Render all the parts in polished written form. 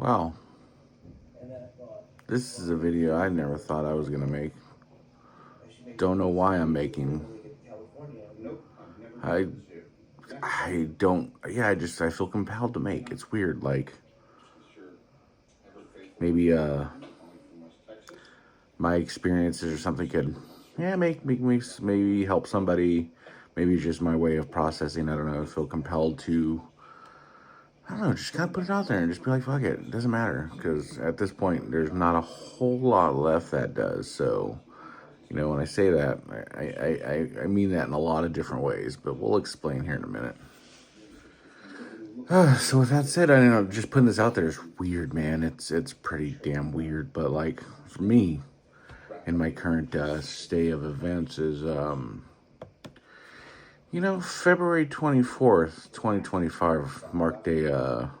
Wow, this is a video I never thought I was gonna make. Don't know why I'm making. I I don't. Yeah, I feel compelled to make. It's weird. Like maybe my experiences or something could make me maybe help somebody. Maybe it's just my way of processing. I don't know. I feel compelled to. I don't know. Just kind of put it out there and just be like, fuck it. It doesn't matter because at this point, there's not a whole lot left that does. So. When I say that, I mean that in a lot of different ways, but we'll explain here in a minute. So with that said, I know just putting this out there is weird, man. It's pretty damn weird, but like for me, in my current state of events is, February 24th, 2025 marked a,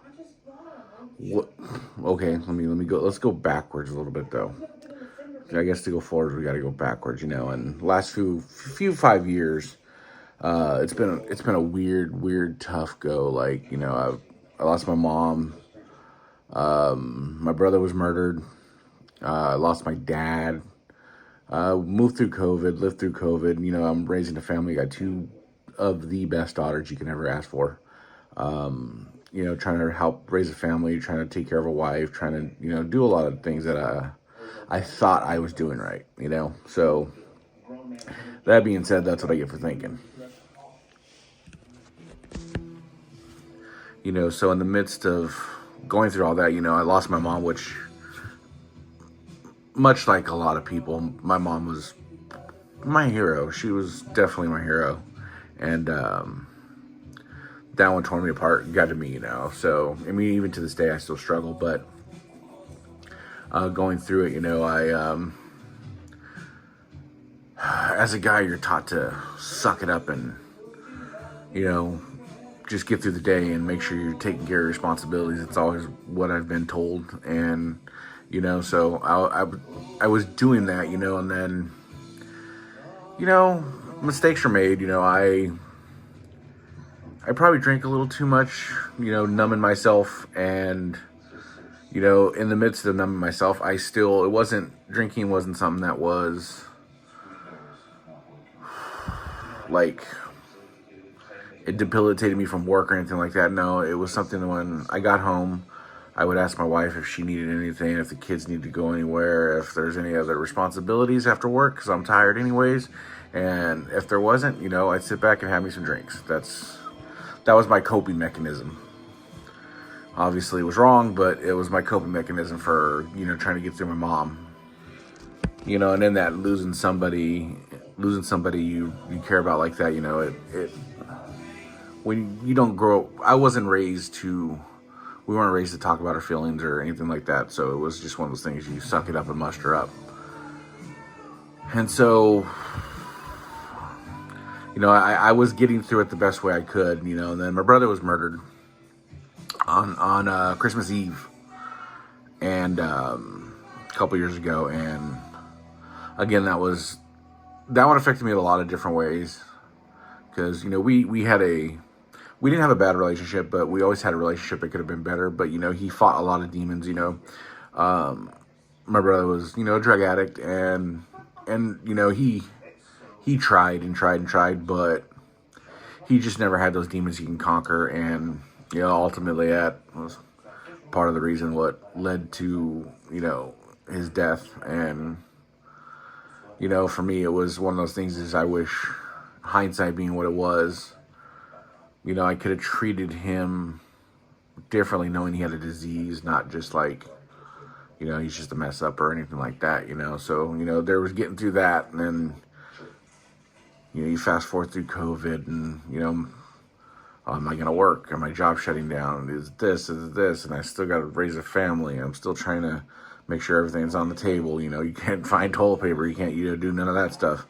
what? Okay, let me go. Let's go backwards a little bit though. I guess to go forward, we got to go backwards, and last few 5 years, it's been a weird, tough go. Like, I lost my mom. My brother was murdered. I lost my dad. Moved through COVID, lived through COVID. I'm raising a family. Got two of the best daughters you can ever ask for. Trying to help raise a family, trying to take care of a wife, trying to, do a lot of things that I thought I was doing right, So, that being said, that's what I get for thinking. So in the midst of going through all that, I lost my mom, which, much like a lot of people, my mom was my hero. She was definitely my hero. And that one tore me apart, got to me, So, even to this day, I still struggle, but going through it, as a guy, you're taught to suck it up and, just get through the day and make sure you're taking care of responsibilities. It's always what I've been told. And, so I was doing that, and then, mistakes are made. I probably drank a little too much, numbing myself. And, in the midst of numbing myself, drinking wasn't something that was like, it debilitated me from work or anything like that. No, it was something when I got home, I would ask my wife if she needed anything, if the kids needed to go anywhere, if there's any other responsibilities after work, because I'm tired anyways. And if there wasn't, I'd sit back and have me some drinks. That was my coping mechanism. Obviously, it was wrong, but it was my coping mechanism for, trying to get through my mom. And in that losing somebody you care about like that, when you don't grow up, we weren't raised to talk about our feelings or anything like that. So it was just one of those things, you suck it up and muster up. And so, I was getting through it the best way I could, and then my brother was murdered on Christmas Eve and a couple years ago. And again, that one affected me in a lot of different ways because, we didn't have a bad relationship, but we always had a relationship that could have been better. But, he fought a lot of demons, my brother was, a drug addict and he tried and tried and tried, but he just never had those demons he can conquer. And, ultimately that was part of the reason what led to, his death. And, for me, it was one of those things is I wish, hindsight being what it was, I could have treated him differently knowing he had a disease, not just like, he's just a mess up or anything like that, So, there was getting through that. And then, you fast forward through COVID and, am I going to work? Am my job shutting down? Is this? And I still got to raise a family. I'm still trying to make sure everything's on the table. You can't find toilet paper. You can't, do none of that stuff.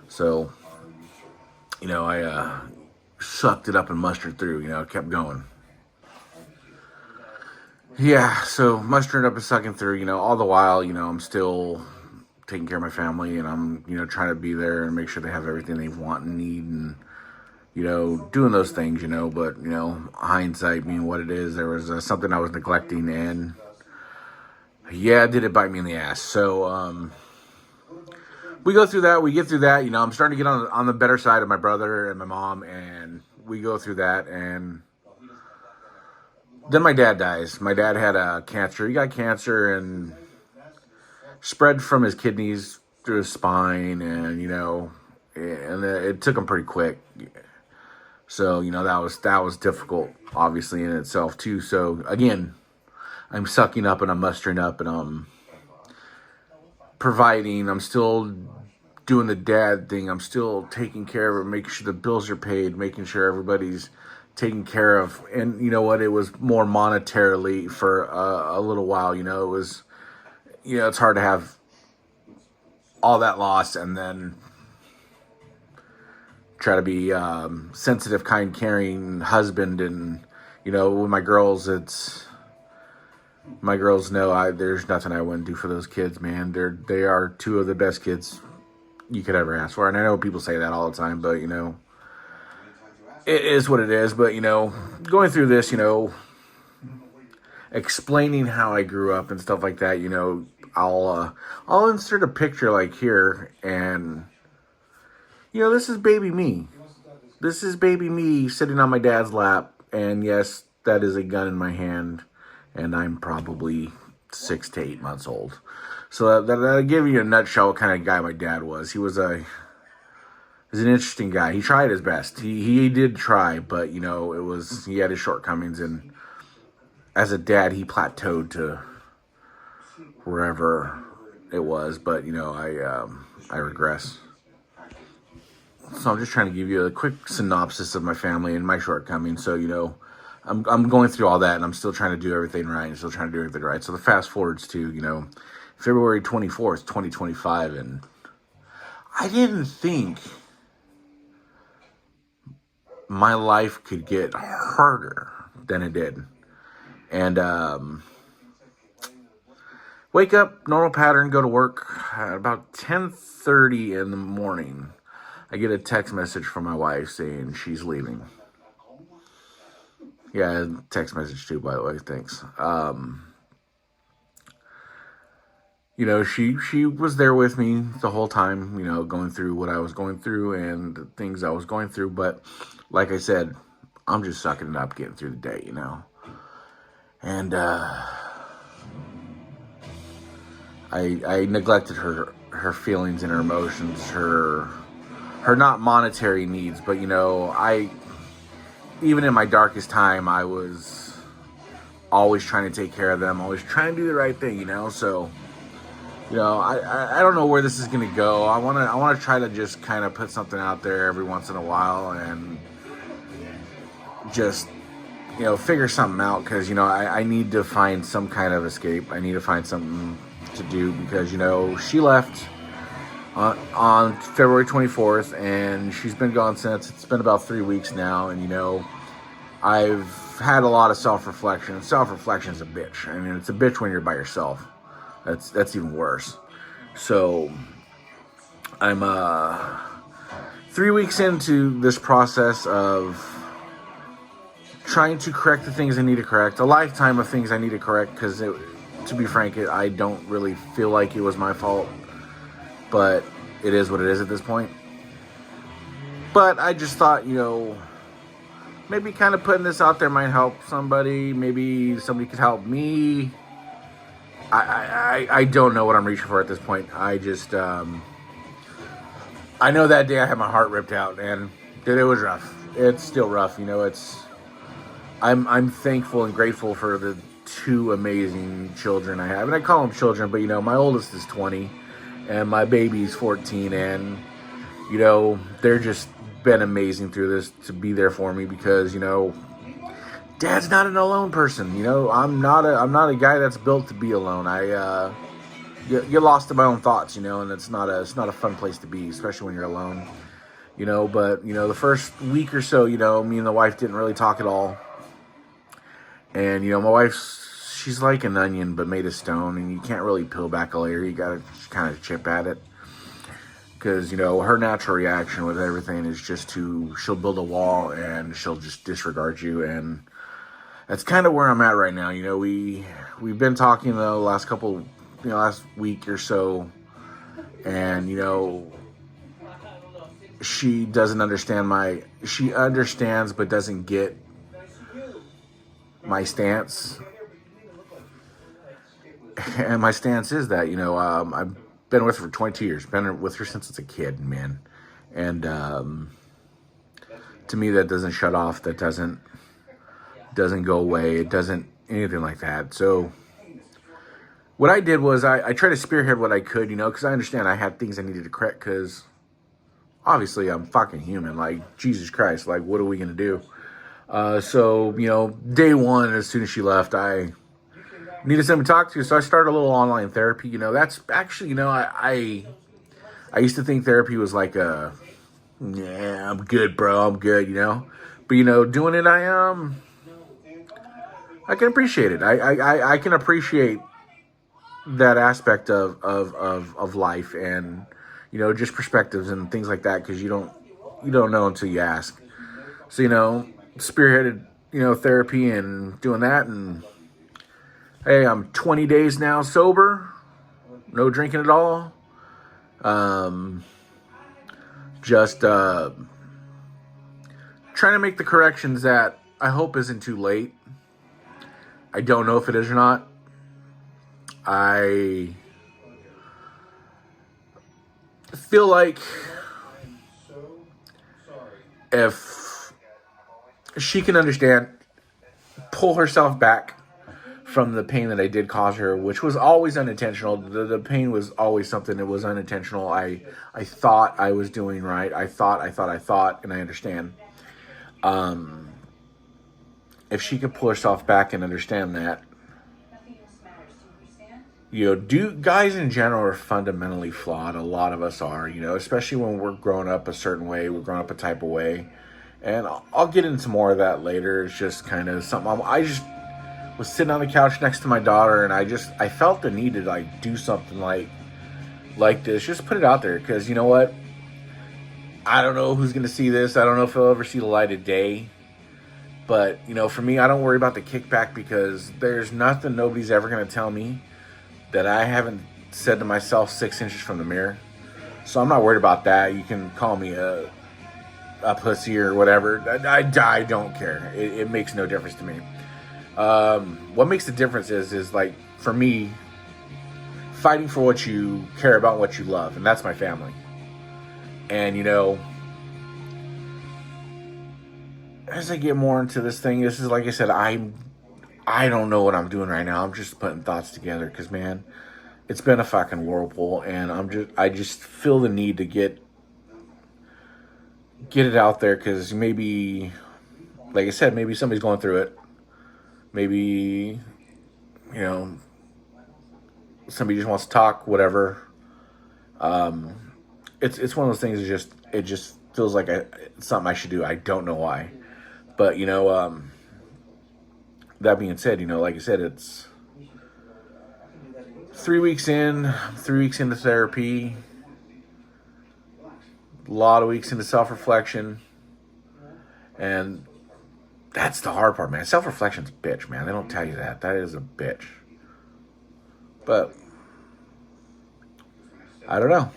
So, I sucked it up and mustered through, kept going. Yeah, so mustering up and sucking through, all the while, I'm still taking care of my family and I'm, trying to be there and make sure they have everything they want and need. And, doing those things, but, hindsight being what it is, there was something I was neglecting, and yeah, did it bite me in the ass. So, we go through that, we get through that, I'm starting to get on the better side of my brother and my mom, and we go through that, and then my dad dies. My dad had cancer. He got cancer and spread from his kidneys through his spine, and, and it took him pretty quick. So, that was difficult, obviously, in itself, too. So, again, I'm sucking up and I'm mustering up and I'm providing. I'm still doing the dad thing. I'm still taking care of it, making sure the bills are paid, making sure everybody's taken care of. And you know what? It was more monetarily for a little while. It was, it's hard to have all that loss and then try to be sensitive, kind, caring husband. And, with my girls, my girls know there's nothing I wouldn't do for those kids, man. They are two of the best kids you could ever ask for. And I know people say that all the time, but, it is what it is. But, going through this, explaining how I grew up and stuff like that, I'll insert a picture like here, and, this is baby me. This is baby me sitting on my dad's lap, and yes, that is a gun in my hand, and I'm probably 6 to 8 months old. So that'll give you a nutshell what kind of guy my dad was. He was an interesting guy. He tried his best. He did try, but he had his shortcomings, and as a dad, he plateaued to wherever it was. But I regress. So I'm just trying to give you a quick synopsis of my family and my shortcomings. So I'm going through all that, and I'm still trying to do everything right. And still trying to do everything right. So the fast forwards to February 24th, 2025, and I didn't think my life could get harder than it did. And wake up, normal pattern, go to work. At about 10:30 in the morning, I get a text message from my wife saying she's leaving. Yeah, text message too, by the way. Thanks. She was there with me the whole time, going through what I was going through and the things I was going through. But like I said, I'm just sucking it up, getting through the day, And I neglected her feelings and her emotions, her not monetary needs, but even in my darkest time, I was always trying to take care of them, always trying to do the right thing, So, I don't know where this is gonna go. I wanna try to just kind of put something out there every once in a while and just figure something out, because I need to find some kind of escape. I need to find something to do, because she left on February 24th, and she's been gone since. It's been about 3 weeks now, and I've had a lot of self-reflection. Self-reflection is a bitch. I mean, it's a bitch when you're by yourself. That's even worse. So I'm 3 weeks into this process of trying to correct the things I need to correct. A lifetime of things I need to correct, because to be frank, I don't really feel like it was my fault, but it is what it is at this point. But I just thought, maybe kind of putting this out there might help somebody. Maybe somebody could help me. I don't know what I'm reaching for at this point. I just, I know that day I had my heart ripped out, and dude, it was rough. It's still rough. I'm thankful and grateful for the 2 amazing children I have. And I call them children, but my oldest is 20 and my baby's 14, and they're just been amazing through this, to be there for me, because Dad's not an alone person. I'm not a guy that's built to be alone. I get lost in my own thoughts, and it's not a fun place to be, especially when you're alone. But the first week or so, me and the wife didn't really talk at all. And my wife's, she's like an onion but made of stone, and you can't really peel back a layer. You gotta kind of chip at it. Because, her natural reaction with everything is just she'll build a wall and she'll just disregard you. And that's kind of where I'm at right now. We've been talking the last last week or so. And, she doesn't understand she understands but doesn't get my stance. And my stance is that, I've been with her for 22 years. Been with her since it's a kid, man. And to me, that doesn't shut off. That doesn't go away. It doesn't anything like that. So what I did was I tried to spearhead what I could, because I understand I had things I needed to correct, because obviously I'm fucking human. Like, Jesus Christ, like, what are we going to do? So, day one, as soon as she left, I needed someone to talk to. So I started a little online therapy. That's actually, I used to think therapy was like yeah, I'm good, bro. I'm good, But, doing it, I can appreciate it. I can appreciate that aspect of life, and just perspectives and things like that, because you don't know until you ask. So spearheaded therapy and doing that, and hey, I'm 20 days now sober, no drinking at all. Just trying to make the corrections that I hope isn't too late. I don't know if it is or not. I feel like if she can understand, pull herself back from the pain that I did cause her, which was always unintentional. The pain was always something that was unintentional. I thought I was doing right. I thought, and I understand. If she could pull herself back and understand that, guys in general are fundamentally flawed. A lot of us are, especially when we're growing up a certain way, we're growing up a type of way. And I'll get into more of that later. It's just kind of something I just was sitting on the couch next to my daughter, and I felt the need to do something like this, just put it out there, because you know what? I don't know who's going to see this. I don't know if it'll ever see the light of day. But, for me, I don't worry about the kickback, because there's nothing nobody's ever going to tell me that I haven't said to myself 6 inches from the mirror. So I'm not worried about that. You can call me a pussy or whatever. I don't care. It makes no difference to me. What makes the difference is like, for me, fighting for what you care about, what you love, and that's my family. And as I get more into this thing, this is, like I said, I don't know what I'm doing right now. I'm just putting thoughts together, because, man, it's been a fucking whirlpool, and I just feel the need to get it out there, because maybe, like I said, maybe somebody's going through it. Maybe, somebody just wants to talk, whatever. It's one of those things. It just feels like it's something I should do. I don't know why, but that being said, like I said, it's 3 weeks in, 3 weeks into therapy, a lot of weeks into self-reflection, and that's the hard part, man. Self-reflection's a bitch, man. They don't tell you that. That is a bitch. But I don't know.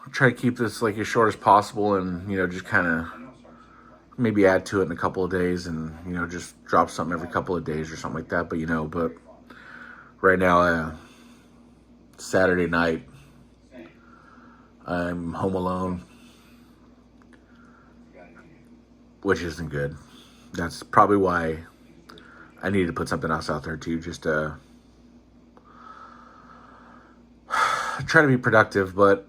I'll try to keep this as short as possible, and just kind of maybe add to it in a couple of days, and just drop something every couple of days or something like that. But but right now, Saturday night, I'm home alone, which isn't good. That's probably why I need to put something else out there too, just to try to be productive. But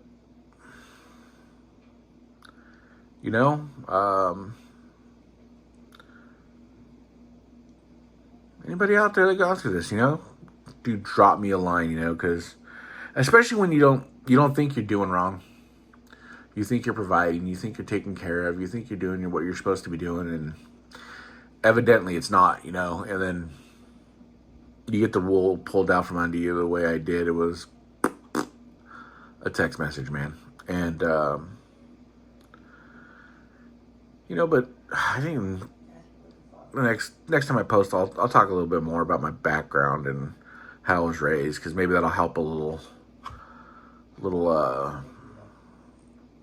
anybody out there that gone through this, do drop me a line, because especially when you don't think you're doing wrong. You think you're providing, you think you're taking care of, you think you're doing what you're supposed to be doing, and evidently it's not, and then you get the wool pulled out from under you the way I did. It was a text message, man. And but I think the next time I post, I'll talk a little bit more about my background and how I was raised, because maybe that'll help a little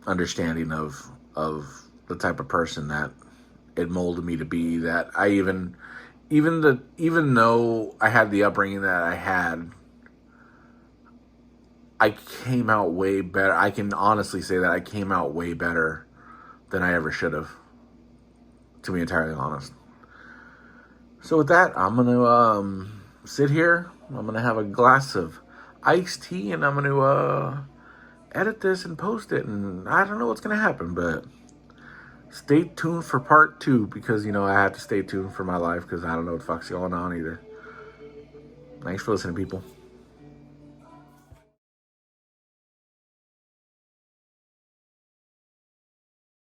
understanding of the type of person that it molded me to be. That I even though I had the upbringing that I had, I came out way better. I can honestly say that I came out way better than I ever should have, to be entirely honest. So with that, I'm going to sit here. I'm going to have a glass of iced tea, and I'm going to edit this and post it. And I don't know what's going to happen, but stay tuned for part 2, because, I have to stay tuned for my life, because I don't know what the fuck's going on either. Thanks for listening, people.